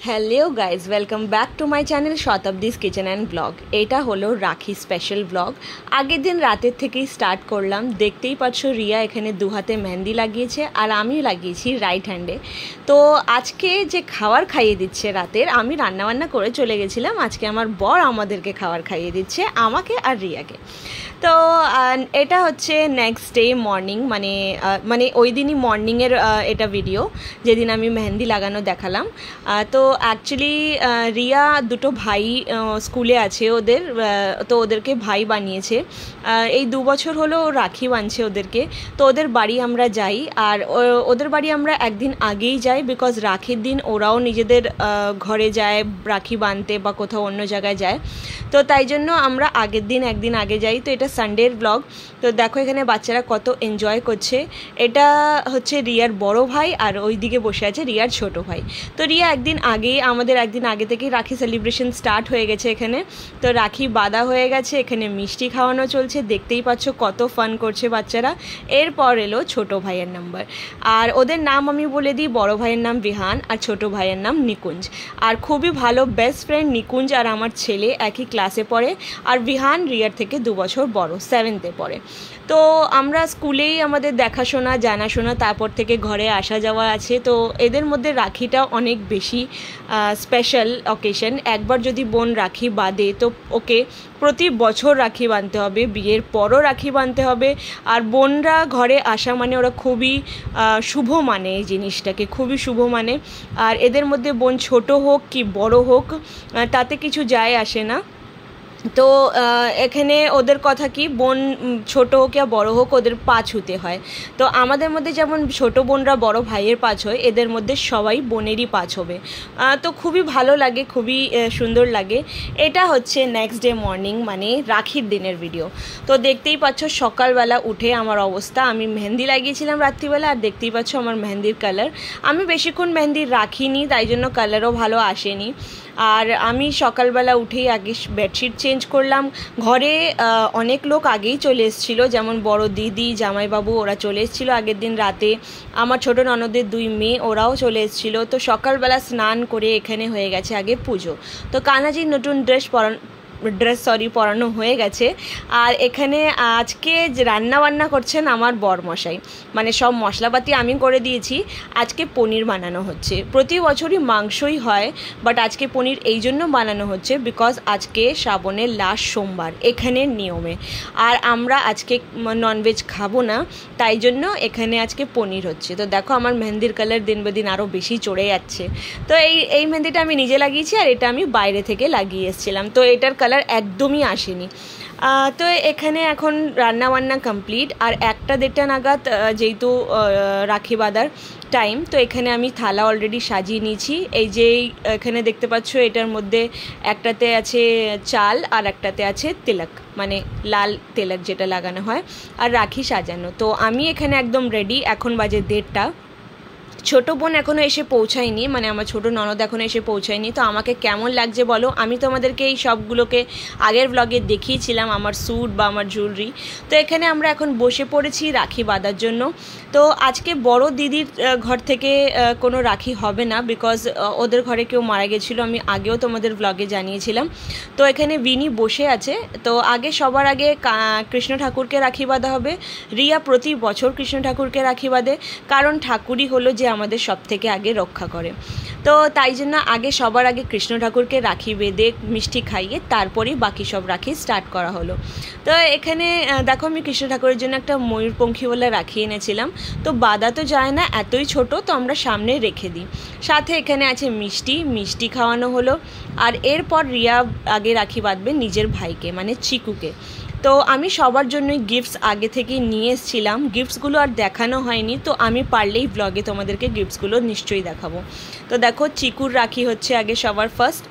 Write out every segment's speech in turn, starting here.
Hello guys, welcome back to my channel Shatabdi's kitchen and blog. এটা হলো রাখি special blog. আগের দিন রাতের থেকেই স্টার্ট করলাম। দেখতেই পাচ্ছ রিয়া এখানে দু হাতে মেহেন্দি লাগিয়েছে আর আমিও লাগিয়েছি রাইট হ্যান্ডে। তো আজকে যে খাবার খাইয়ে দিচ্ছে রাতের, আমি রান্নাবান্না করে চলে গেছিলাম। আজকে আমার বর আমাদেরকে খাবার খাইয়ে দিচ্ছে, আমাকে আর রিয়াকে। তো এটা হচ্ছে নেক্সট ডে মর্নিং, মানে ওই দিনই মর্নিংয়ের এটা ভিডিও, যেদিন আমি মেহেন্দি লাগানো দেখালাম। তো অ্যাকচুয়ালি রিয়া দুটো ভাই স্কুলে আছে ওদের, তো ওদেরকে ভাই বানিয়েছে। এই 2 বছর হলো রাখি বাঁধছে ওদেরকে। তো ওদের বাড়ি আমরা যাই, আর ওদের বাড়ি আমরা একদিন আগেই যাই, বিকজ রাখির দিন ওরাও নিজেদের ঘরে যায় রাখি বাঁধতে বা কোথাও অন্য জায়গায় যায়। তো তাই জন্য আমরা আগের দিন একদিন আগে যাই। তো এটা সানডের ব্লগ। তো দেখো এখানে বাচ্চারা কত এনজয় করছে। এটা হচ্ছে রিয়ার বড় ভাই, আর ওই দিকে বসে আছে রিয়ার ছোট ভাই। তো রিয়া আমাদের একদিন আগে থেকেই রাখি সেলিব্রেশন স্টার্ট হয়ে গেছে এখানে। তো রাখি বাঁধা হয়ে গেছে, এখানে মিষ্টি খাওয়ানো চলছে, দেখতেই পাচ্ছ কত ফান করছে বাচ্চারা। এরপর এলো ছোট ভাইয়ের নাম্বার, আর ওদের নাম আমি বলে দিই। বড় ভাইয়ের নাম বিহান আর ছোট ভাইয়ের নাম নিকুঞ্জ। আর খুবই ভালো বেস্ট ফ্রেন্ড নিকুঞ্জ আর আমার ছেলে একই ক্লাসে পড়ে, আর বিহান রিয়ার থেকে 2 বছর বড়, 7th-এ পড়ে। তো আমরা স্কুলেই আমাদের দেখাশোনা জানাশোনা, তারপর থেকে ঘরে আসা যাওয়া আছে। তো এদের মধ্যে রাখিটা অনেক বেশি স্পেশাল অকেশন। একবার যদি বোন রাখি বাঁধে তো ওকে প্রতি বছর রাখি বাঁধতে হবে, বিয়ের পরও রাখি বাঁধতে হবে। আর বোনরা ঘরে আসা মানে ওরা খুবই শুভ মানে, এই জিনিসটাকে খুবই শুভ মানে। আর এদের মধ্যে বোন ছোট হোক কি বড় হোক তাতে কিছু যায় আসে না। তো এখানে ওদের কথা কি, বোন ছোটো হোক या বড়ো হোক ওদের পা ছুঁতে হয়। তো আমাদের মধ্যে যেমন ছোটো বোনরা বড় ভাইয়ের পা ছোঁয়, এদের মধ্যে সবাই বোনেরই পা ছোঁবে। তো খুবই ভালো লাগে, খুবই সুন্দর লাগে। এটা হচ্ছে নেক্সট ডে মর্নিং, মানে রাখির দিনের ভিডিও। তো দেখতেই পাচ্ছ সকালবেলা উঠে আমার অবস্থা। আমি মেহেন্দি লাগিয়েছিলাম রাত্রিবেলা, আর দেখতেই পাচ্ছ আমার মেহেন্দির কালার। আমি বেশিক্ষণ মেহেন্দি রাখিনি, তাই জন্য কালারও ভালো আসেনি। আর আমি সকালবেলা উঠেই আগে বেডশিট চেঞ্জ করলাম। ঘরে অনেক লোক আগেই চলে এসেছিলো, যেমন বড় দিদি, জামাইবাবু, ওরা চলে এসেছিলো আগের দিন রাতে। আমার ছোটো ননদের 2 মেয়ে ওরাও চলে এসেছিলো। তো সকালবেলা স্নান করে এখানে হয়ে গেছে আগে পুজো। তো কানাজির নতুন ড্রেস পরানো হয়ে গেছে। আর এখানে আজকে রান্না করছেন আমার বরমশাই, মানে সব মশলাপাতি আমি করে দিয়েছি। আজকে পনির বানানো হচ্ছে। প্রতি বছরই মাংসই হয়, বাট আজকে পনির এই জন্য বানানো হচ্ছে বিকজ আজকে শ্রাবণের লাস্ট সোমবার এখানের নিয়মে। আর আমরা আজকে ননভেজ খাবো না, তাই জন্য এখানে আজকে পনির হচ্ছে। তো দেখো আমার মেহেন্দির কালার দিন বে দিন আরও বেশি চড়ে যাচ্ছে। তো এই মেহেন্দিটা আমি নিজে লাগিয়েছি, আর এটা আমি বাইরে থেকে লাগিয়ে এসেছিলাম। তো এটার কালার একদমই আসেনি। তো এখানে এখন রান্নাবান্না কমপ্লিট। আর 1টা-1:30 নাগাদ যেহেতু রাখি বাঁধার টাইম, তো এখানে আমি থালা অলরেডি সাজিয়ে নিয়েছি। এই যে এখানে দেখতে পাচ্ছ, এটার মধ্যে একটাতে আছে চাল আর একটাতে আছে তিলক, মানে লাল তিলক যেটা লাগানো হয়, আর রাখি সাজানো। তো আমি এখানে একদম রেডি। এখন বাজে 1:30। ছোটো বোন এখনও এসে পৌঁছায়নি, মানে আমার ছোটো ননদ এখনও এসে পৌঁছায়নি। তো আমাকে কেমন লাগছে বলো? আমি তোমাদেরকে এই সবগুলোকে আগের ব্লগে দেখিয়েছিলাম, আমার স্যুট বা আমার জুয়েলারি। তো এখানে আমরা এখন বসে পড়েছি রাখি বাঁধার জন্য। তো আজকে বড় দিদির ঘর থেকে কোনো রাখি হবে না, বিকজ ওদের ঘরে কেউ মারা গেছিলো, আমি আগেও তোমাদের ব্লগে জানিয়েছিলাম। তো এখানে বিনি বসে আছে। তো সবার আগে কৃষ্ণ ঠাকুরকে রাখি বাঁধা হবে। রিয়া প্রতি বছর কৃষ্ণ ঠাকুরকে রাখি বাঁধে, কারণ ঠাকুরই হলো যে আমাদের সব থেকে আগে রক্ষা করে। তো তাই জন্য সবার আগে কৃষ্ণ ঠাকুরকে রাখি বেঁধে মিষ্টি খাইয়ে তারপরেই বাকি সব রাখি স্টার্ট করা হলো। তো এখানে দেখো আমি কৃষ্ণ ঠাকুরের জন্য একটা ময়ূরপঙ্খীওয়ালা রাখি এনেছিলাম। তো বাঁধা তো যায় না, এতই ছোট, তো আমরা সামনে রেখে দিই। সাথে এখানে আছে মিষ্টি খাওয়ানো হলো। আর এরপর রিয়া আগে রাখি বাঁধবে নিজের ভাইকে, মানে চিকুকে। তো আমি সবার জন্যই গিফটস আগে থেকে নিয়ে এসেছিলাম। গিফটসগুলো আর দেখানো হয়নি, তো আমি পারলেই ব্লগে তোমাদেরকে গিফটসগুলো নিশ্চয়ই দেখাবো। তো দেখো চিকুর রাখি হচ্ছে আগে সবার ফার্স্ট।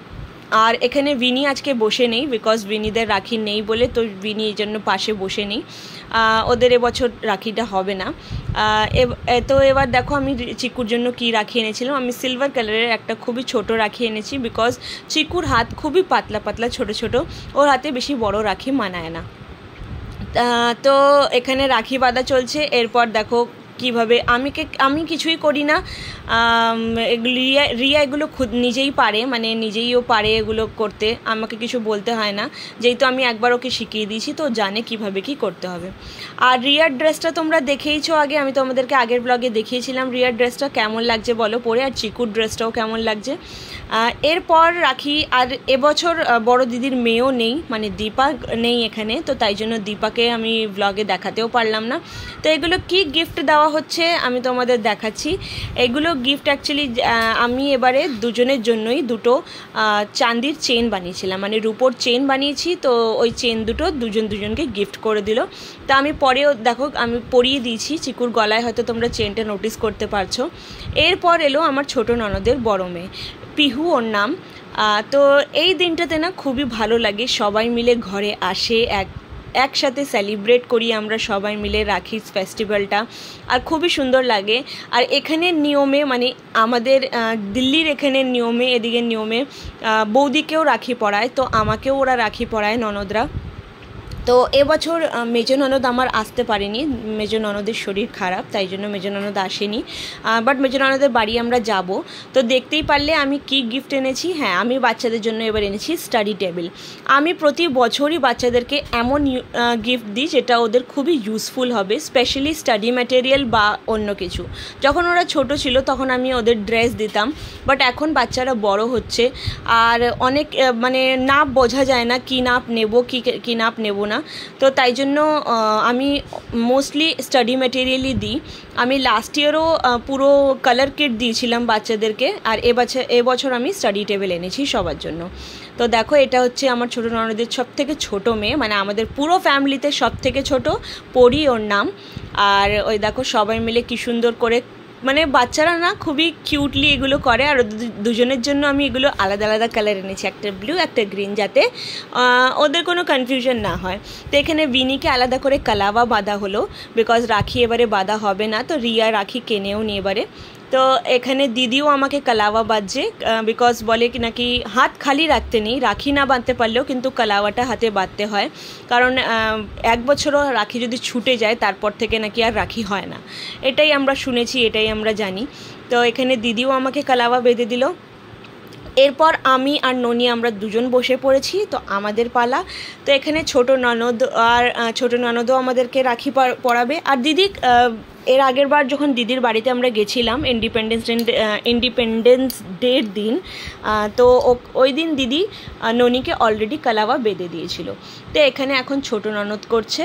আর এখানে বিনি আজকে বসে নেই, বিকজ বিনিদের রাখি নেই বলে, তো বিনি এই জন্য পাশে বসে নেই। ওদের এবছর রাখিটা হবে না। তো এবার দেখো আমি চিকুর জন্য কি রাখি এনেছিলাম। আমি সিলভার কালারের একটা খুবই ছোট রাখি এনেছি, বিকজ চিকুর হাত খুবই পাতলা পাতলা ছোট ছোট, ওর হাতে বেশি বড় রাখি মানায় না। তো এখানে রাখি বাঁধা চলছে। এরপর দেখো কীভাবে আমি কিছুই করি না, রিয়া এগুলো খুদ নিজেই পারে, মানে নিজেইও পারে এগুলো করতে, আমাকে কিছু বলতে হয় না, যেহেতু আমি একবার ওকে শিখিয়ে দিয়েছি তো জানে কিভাবে কি করতে হবে। আর রিয়ার ড্রেসটা তোমরা দেখেইছো আগে, আমি তোমাদেরকে আগের ব্লগে দেখিয়েছিলাম রিয়ার ড্রেসটা কেমন লাগছে বলো পরে, আর চিকুর ড্রেসটাও কেমন লাগছে। এরপর রাখি, আর এবছর বড় দিদির মেয়েও নেই, মানে দীপা নেই এখানে, তো তাই জন্য দীপাকে আমি ব্লগে দেখাতেও পারলাম না। তো এগুলো কি গিফট দেওয়া হচ্ছে আমি তোমাদের দেখাচ্ছি। এগুলো গিফট অ্যাকচুয়ালি আমি এবারে দুজনের জন্যই দুটো চাঁদির চেন বানিয়েছিলাম, মানে রূপোর চেন বানিয়েছি, তো ওই চেন দুটো দুজনকে গিফট করে দিল। তা আমি পরেও দেখো আমি পরিয়ে দিয়েছি চিকুর গলায়, হয়তো তোমরা চেনটা নোটিস করতে পারছো। এরপর এলো আমার ছোট ননদের বড় মেয়ে পিহু ওর নাম। তো এই দিনটাতে না খুবই ভালো লাগে, সবাই মিলে ঘরে আসে, একসাথে সেলিব্রেট করি আমরা সবাই মিলে রাখি ফেস্টিভ্যালটা, আর খুবই সুন্দর লাগে। আর এখানের নিয়মে, মানে আমাদের দিল্লির এখানের নিয়মে, এদিকের নিয়মে বৌদিকেও রাখি পরায়, তো আমাকেও ওরা রাখি পরায় ননদরা। তো এবছর মেজো ননদ আমার আসতে পারেনি, মেজো ননদের শরীর খারাপ, তাই জন্য মেজো ননদ আসেনি, বাট মেজো ননদের বাড়ি আমরা যাব। তো দেখতেই পারলে আমি কি গিফট এনেছি। হ্যাঁ, আমি বাচ্চাদের জন্য এবার এনেছি স্টাডি টেবিল। আমি প্রতি বছরই বাচ্চাদেরকে এমন গিফট দিই যেটা ওদের খুবই ইউজফুল হবে, স্পেশালি স্টাডি ম্যাটেরিয়াল বা অন্য কিছু। যখন ওরা ছোট ছিল তখন আমি ওদের ড্রেস দিতাম, বাট এখন বাচ্চারা বড় হচ্ছে আর অনেক মানে নাপ বোঝা যায় না, কী নাপ নেব কী নাপ নেব না, তো তাই জন্য আমি মোস্টলি স্টাডি ম্যাটেরিয়ালই দিই। আমি লাস্ট ইয়ারও পুরো কালার কিট দিয়েছিলাম বাচ্চাদেরকে, আর এবছর আমি স্টাডি টেবিল এনেছি সবার জন্য। তো দেখো এটা হচ্ছে আমার ছোটো ননদের সব থেকে ছোটো মেয়ে, মানে আমাদের পুরো ফ্যামিলিতে সব থেকে ছোটো, পরি ওর নাম। আর ওই দেখো সবাই মিলে কি সুন্দর করে, মানে বাচ্চারা না খুবই কিউটলি এগুলো করে। আর দুজনের জন্য আমি এগুলো আলাদা আলাদা কালার এনেছি, একটা ব্লু একটা গ্রিন, যাতে ওদের কোনো কনফিউশন না হয়। তো এখানে বিনিকে আলাদা করে কালাওয়া বাঁধা হলো, বিকজ রাখি এবারে বাঁধা হবে না, তো রিয়া রাখি কেনেও নি এবারে। তো এখানে দিদিও আমাকে কালাওয়া বাঁধছে, বিকজ বলে কি নাকি হাত খালি রাখতে নেই, রাখি না বাঁধতে পারলেও কিন্তু কালাওয়াটা হাতে বাঁধতে হয়, কারণ এক বছরও রাখি যদি ছুটে যায় তারপর থেকে নাকি আর রাখি হয় না, এটাই আমরা শুনেছি, এটাই আমরা জানি। তো এখানে দিদিও আমাকে কালাওয়া বেঁধে দিল। এরপর আমি আর ননি আমরা দুজন বসে পড়েছি, তো আমাদের পালা। তো এখানে ছোটো ননদও আমাদেরকে রাখি পরাবে। আর দিদি এর আগের বার যখন দিদির বাড়িতে আমরা গেছিলাম ইন্ডিপেন্ডেন্স ডের দিন, তো ওই দিন দিদি ননিকে অলরেডি কালাওয়া বেঁধে দিয়েছিল। তো এখানে এখন ছোট ননদ করছে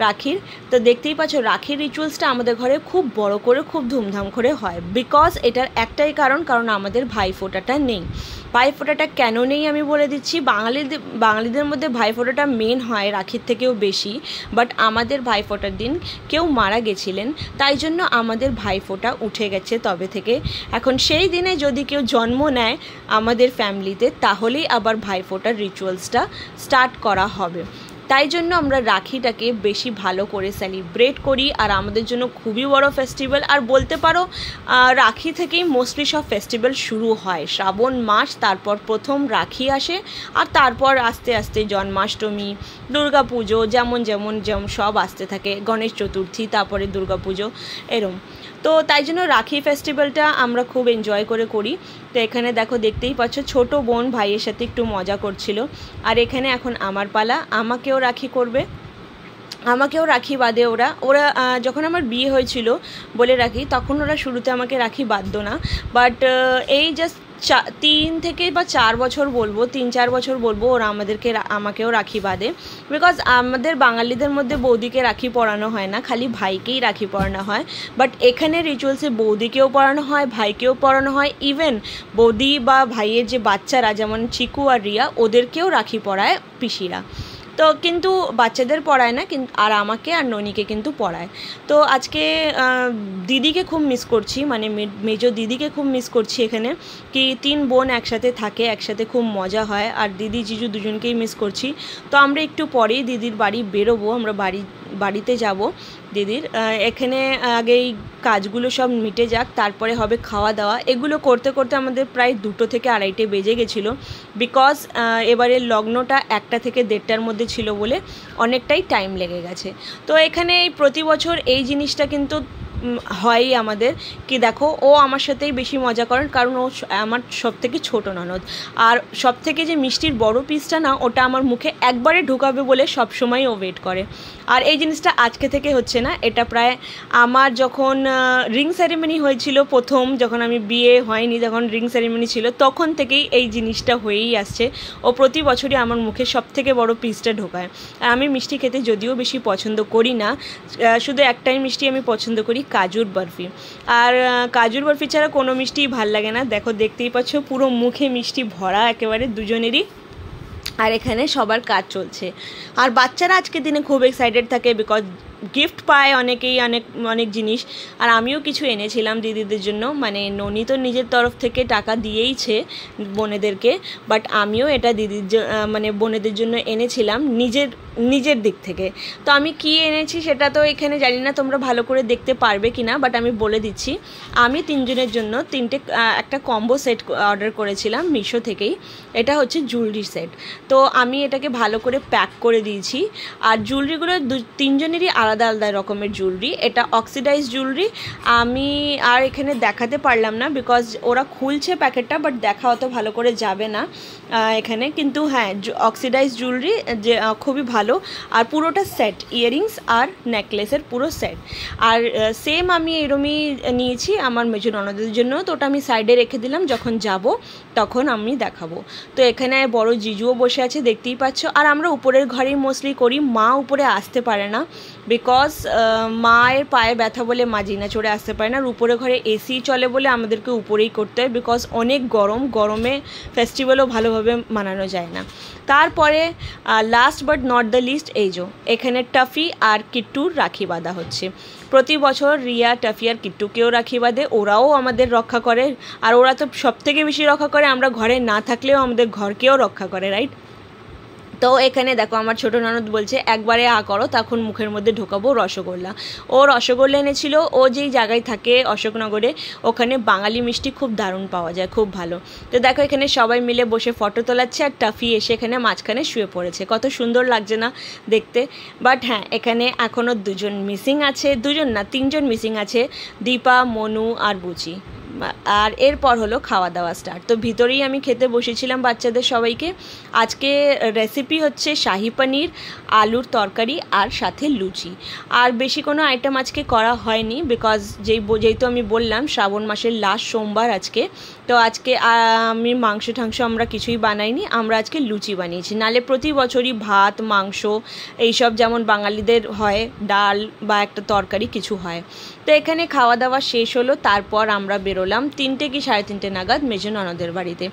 রাখির। তো দেখতেই পাচ্ছ রাখির রিচুয়ালসটা আমাদের ঘরে খুব বড় করে, খুব ধুমধাম করে হয়, বিকজ এটার একটাই কারণ আমাদের ভাইফোঁটাটা নেই। ভাইফোঁটাটা কেন নেই আমি বলে দিচ্ছি। বাঙালিদের মধ্যে ভাইফোঁটাটা মেন হয় রাখির থেকেও বেশি, বাট আমাদের ভাইফোঁটার দিন কেউ মারা গেছিলেন, তাই জন্য আমাদের ভাইফোঁটা উঠে গেছে তবে থেকে। এখন সেই দিনে যদি কেউ জন্ম নেয় আমাদের ফ্যামিলিতে, তাহলেই আবার ভাইফোঁটার রিচুয়ালসটা স্টার্ট করা হবে। তাই জন্য আমরা রাখিটাকে বেশি ভালো করে সেলিব্রেট করি, আর আমাদের জন্য খুবই বড় ফেস্টিভ্যাল। আর বলতে পারো রাখি থেকেই মোস্টলি সব ফেস্টিভ্যাল শুরু হয়, শ্রাবণ মাস, তারপর প্রথম রাখি আসে, আর তারপর আস্তে আস্তে জন্মাষ্টমী, দুর্গা পুজো, যেমন সব আসতে থাকে, গণেশ চতুর্থী, তারপরে দুর্গা পুজো, এরম। তো তাই জন্য রাখি ফেস্টিভ্যালটা আমরা খুব এনজয় করে করি। তো এখানে দেখো দেখতেই পাচ্ছ ছোটো বোন ভাইয়ের সাথে একটু মজা করছিল। আর এখানে এখন আমার পালা, আমাকেও রাখি করবে, আমাকেও রাখি বাঁধে ওরা যখন আমার বিয়ে হয়েছিল বলে রাখি, তখন ওরা শুরুতে আমাকে রাখি বাঁধতো না, বাট এই জাস্ট 3 থেকে বা 4 বছর বলবো, 3-4 বছর বলবো, ওরা আমাকেও রাখি বাঁধে। বিকজ আমাদের বাঙালিদের মধ্যে বৌদিকে রাখি পরানো হয় না, খালি ভাইকেই রাখি পরানো হয়, বাট এখানে রিচুয়ালসে বৌদিকেও পরানো হয়, ভাইকেও পরানো হয়, ইভেন বৌদি বা ভাইয়ের যে বাচ্চারা যেমন চিকু আর রিয়া, ওদেরকেও রাখি পরায় পিসিরা। তো কিন্তু বাচ্চাদের পড়ায় না, কিন্তু আর আমাকে আর ননিকে কিন্তু পড়ায়। তো আজকে দিদিকে খুব মিস করছি, মানে মেজো দিদিকে খুব মিস করছি। এখানে কি 3 বোন একসাথে থাকে, একসাথে খুব মজা হয়, আর দিদি জিজু দুজনকেই মিস করছি। তো আমরা একটু পরেই দিদির বাড়ি বেরোবো, আমরা বাড়িতে যাব দিদির। এখানে আগে এই কাজগুলো সব মিটে যাক, তারপরে হবে খাওয়া দাওয়া। এগুলো করতে করতে আমাদের প্রায় 2টো থেকে 2:30 বেজে গেছিলো, বিকজ এবারের লগ্নটা 1টা থেকে 1:30টার মধ্যে ছিল বলে অনেকটাই টাইম লেগে গেছে। তো এখানে প্রতি বছর এই জিনিসটা কিন্তু হয় আমাদের কি দেখো ও আমার সাথেই বেশি মজা করেন, কারণ ও আমার সবথেকে ছোটো ননদ। আর সবথেকে যে মিষ্টির বড় পিসটা না, ওটা আমার মুখে একবারে ঢুকাবে বলে সবসময় ও ওয়েট করে। আর এই জিনিসটা আজকে থেকে হচ্ছে না, এটা প্রায় আমার যখন রিং সেরিমনি হয়েছিল প্রথম, যখন আমি বিয়ে হয়নি, যখন রিং সেরিমনি ছিল, তখন থেকেই এই জিনিসটা হয়েই আসছে। ও প্রতি বছরই আমার মুখে সবথেকে বড় পিসটা ঢোকায়। আর আমি মিষ্টি খেতে যদিও বেশি পছন্দ করি না, শুধু একটাই মিষ্টি আমি পছন্দ করি, কাজুর বরফি। আর কাজুর বরফি ছাড়া কোনো মিষ্টিই ভাল লাগে না। দেখো দেখতেই পাচ্ছ পুরো মুখে মিষ্টি ভরা একেবারে দুজনেরই। আর এখানে সবার কাজ চলছে। আর বাচ্চারা আজকের দিনে খুব এক্সাইটেড থাকে, বিকজ গিফট পায় অনেকেই অনেক জিনিস। আর আমিও কিছু এনেছিলাম দিদিদের জন্য, মানে ননি তো নিজের তরফ থেকে টাকা দিয়েইছে বোনেদেরকে, বাট আমিও এটা মানে বোনেদের জন্য এনেছিলাম নিজের দিক থেকে। তো আমি কি এনেছি সেটা তো এখানে জানি না তোমরা ভালো করে দেখতে পারবে কি না, বাট আমি বলে দিচ্ছি। আমি তিনজনের জন্য একটা কম্বো সেট অর্ডার করেছিলাম মিশো থেকেই। এটা হচ্ছে জুয়েলারি সেট। তো আমি এটাকে ভালো করে প্যাক করে দিয়েছি। আর জুয়েলারিগুলো তিনজনেরই আলাদা আলাদা রকমের জুয়েলারি। এটা অক্সিডাইজ জুয়েলারি। আমি আর এখানে দেখাতে পারলাম না, বিকজ ওরা খুলছে প্যাকেটটা, বাট দেখা অত ভালো করে যাবে না এখানে। কিন্তু হ্যাঁ, অক্সিডাইজ জুয়েলারি যে খুবই ভালো। আর পুরোটা সেট, ইয়াররিংস আর নেকলেসের পুরো সেট। আর সেম আমি এরমই নিয়েছি আমার মেজো ননদের জন্য। তো ওটা আমি সাইডে রেখে দিলাম, যখন যাব তখন আমি দেখাবো। তো এখানে বড় জিজুও বসে আছে, দেখতেই পাচ্ছ। আর আমরা উপরের ঘরেই মোস্টলি করি, মা উপরে আসতে পারে না, বিকজ মায়ের পায়ে ব্যথা বলে মা জিনা চড়ে আসতে পারে না। আর উপরে ঘরে এসি চলে বলে আমাদেরকে উপরেই করতে হয়, বিকজ অনেক গরমে ফেস্টিভ্যালও ভালোভাবে মানানো যায় না। তারপরে last but not the least, এই যে এখানে টাফি আর কিট্টুর রাখি বাঁধা হচ্ছে। প্রতি বছর রিয়া, টাফি আর কিট্টুকেও রাখি বাঁধে, ওরাও আমাদের রক্ষা করে। আর ওরা তো সবথেকে বেশি রক্ষা করে, আমরা ঘরে না থাকলেও আমাদের ঘরকেও রক্ষা করে, রাইট? তো এখানে দেখো আমার ছোটো ননদ বলছে একবারে করো, তখন মুখের মধ্যে ঢোকাবো রসগোল্লা। ও রসগোল্লা এনেছিল। ও যেই জায়গায় থাকে অশোকনগরে, ওখানে বাঙালি মিষ্টি খুব দারুণ পাওয়া যায়, খুব ভালো। তো দেখো এখানে সবাই মিলে বসে ফটো তোলাচ্ছে, আর টাফি এসে এখানে মাঝখানে শুয়ে পড়েছে। কত সুন্দর লাগছে না দেখতে? বাট হ্যাঁ, এখানে এখনও দুজন মিসিং আছে, তিনজন মিসিং আছে, দীপা, মনু আর বুচি। আর এরপর হলো খাওয়া দাওয়া স্টার্ট। তো ভিতরেই আমি খেতে বসেছিলাম বাচ্চাদের সবাইকে। আজকে রেসিপি হচ্ছে শাহি পনির, আলুর তরকারি আর সাথে লুচি। আর বেশি কোনো আইটেম আজকে করা হয়নি, বিকজ যেহেতু আমি বললাম শ্রাবণ মাসের লাস্ট সোমবার আজকে। তো আজকে আমি মাংস আমরা কিছুই বানাইনি, আমরা আজকে লুচি বানিয়েছি। নালে প্রতি বছরই ভাত, মাংস এইসব যেমন বাঙালিদের হয়, ডাল বা একটা তরকারি কিছু হয়। তো এখানে খাওয়া দাওয়া শেষ হলো। তারপর আমরা বেরোলাম 3টে কি 3:30 নাগাদ মেজো ননদের বাড়িতে।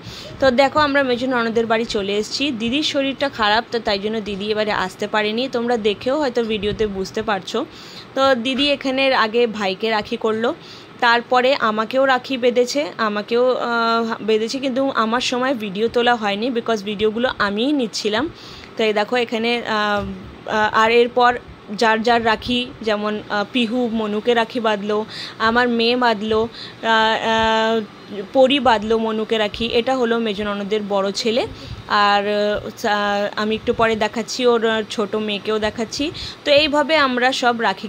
তো দেখো আমরা মেজো ননদের বাড়ি চলে এসেছি। দিদির শরীরটা খারাপ, তো তাই জন্য দিদি এবারে আসতে পারেনি। তোমরা দেখেও হয়তো ভিডিওতে বুঝতে পারছো। তো দিদি এখানের আগে ভাইকে রাখি করলো, তারপরে আমাকেও রাখি বেঁধেছে, কিন্তু আমার সময় ভিডিও তোলা হয়নি, বিকজ ভিডিওগুলো আমিই নিচ্ছিলাম। তো এই দেখো এখানে আর এরপর যার রাখি, যেমন পিহু মনুকে রাখি বাঁধলো, আমার মেয়ে বাঁধলো, পরি বাঁধলো মনুকে রাখি। এটা হলো মেজো ননদের বড় ছেলে। আর আমি একটু পরে দেখাচ্ছি ওর ছোট মেয়েকেও দেখাচ্ছি। তো এইভাবে আমরা সব রাখি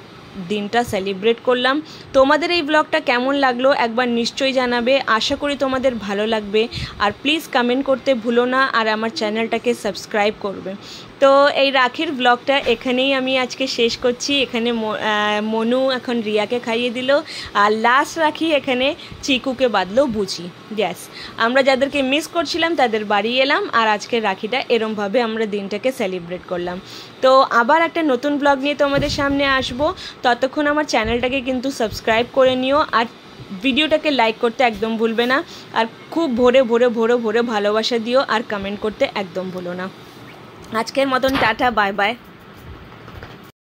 দিনটা সেলিব্রেট করলাম। তোমাদের এই ব্লগটা কেমন লাগলো একবার নিশ্চয়ই জানাবে, আশা করি তোমাদের ভালো লাগবে। আর প্লিজ কমেন্ট করতে ভুলো না, আর আমার চ্যানেলটাকে সাবস্ক্রাইব করবে। তো এই রাখির ব্লগটা এখানেই আমি আজকে শেষ করছি। এখানে মনু এখন রিয়াকে খাইয়ে দিল, আর লাস্ট রাখি এখানে চিকুকে বাঁধলো বুঝি। গ্যাস আমরা যাদেরকে মিস করছিলাম তাদের বাড়ি এলাম, আর আজকের রাখিটা এরমভাবে আমরা দিনটাকে সেলিব্রেট করলাম। তো আবার একটা নতুন ব্লগ নিয়ে তোমাদের সামনে আসবো। ততক্ষণ আমার চ্যানেলটাকে কিন্তু সাবস্ক্রাইব করে নিও, আর ভিডিওটাকে লাইক করতে একদম ভুলবে না। আর খুব ভোরে ভালোবাসা দিও, আর কমেন্ট করতে একদম ভুলো না। আজকের মতন টাটা, বাই বাই।